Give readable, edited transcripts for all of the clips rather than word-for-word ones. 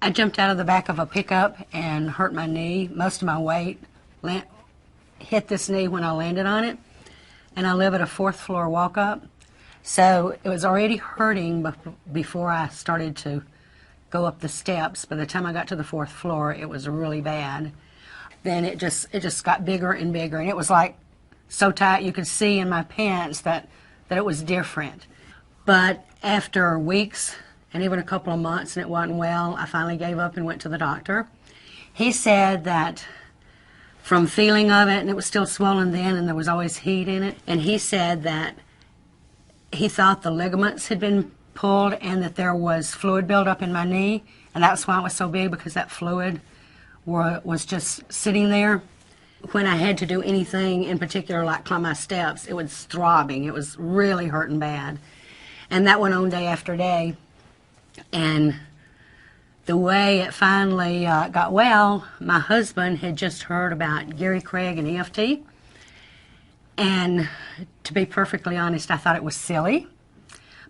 I jumped out of the back of a pickup and hurt my knee. Most of my weight hit this knee when I landed on it. And I live at a 4th floor walk-up. So it was already hurting before I started to go up the steps. By the time I got to the 4th floor, it was really bad. Then it just got bigger and bigger. And it was like so tight you could see in my pants that it was different. But after weeks and even a couple of months and it wasn't well, I finally gave up and went to the doctor. He said that from feeling of it, and it was still swollen then and there was always heat in it, and he said that he thought the ligaments had been pulled and that there was fluid buildup in my knee, and that's why it was so big, because that fluid was just sitting there. When I had to do anything in particular, like climb my steps, it was throbbing. It was really hurting bad. And that went on day after day. And the way it finally got well, my husband had just heard about Gary Craig and EFT. And to be perfectly honest, I thought it was silly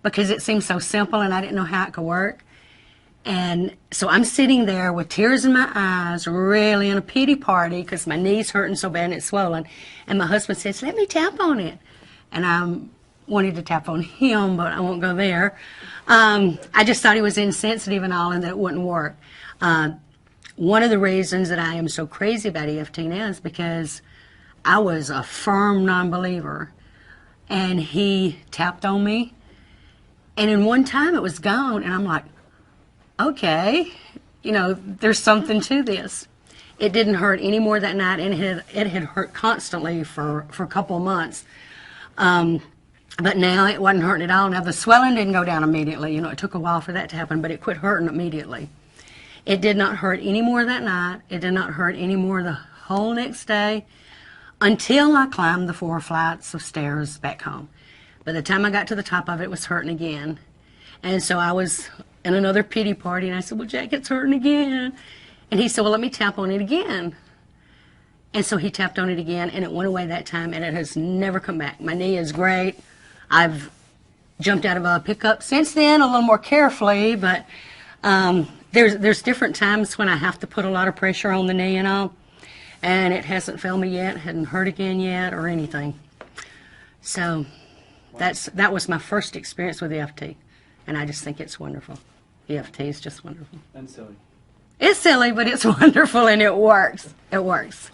because it seemed so simple and I didn't know how it could work. And so I'm sitting there with tears in my eyes, really in a pity party because my knee's hurting so bad and it's swollen. And my husband says, "Let me tap on it." And I wanted to tap on him, but I won't go there. I just thought he was insensitive and all and that it wouldn't work. One of the reasons that I am so crazy about EFT now is because I was a firm non-believer. And he tapped on me. And in one time it was gone. And I'm like, okay, you know, there's something to this. It didn't hurt any more that night, and it had hurt constantly for a couple of months. But now it wasn't hurting at all. Now the swelling didn't go down immediately. You know, it took a while for that to happen, but it quit hurting immediately. It did not hurt any more that night. It did not hurt any more the whole next day until I climbed the 4 flights of stairs back home. By the time I got to the top of it, it was hurting again. And so I was in another pity party, and I said, "Well, Jack, it's hurting again." And he said, "Well, let me tap on it again." And so he tapped on it again, and it went away that time, and it has never come back. My knee is great. I've jumped out of a pickup since then, a little more carefully, but there's different times when I have to put a lot of pressure on the knee and all, and it hasn't failed me yet, hadn't hurt again yet or anything. So that was my first experience with EFT, and I just think it's wonderful. EFT is just wonderful. And silly. It's silly, but it's wonderful, and it works. It works.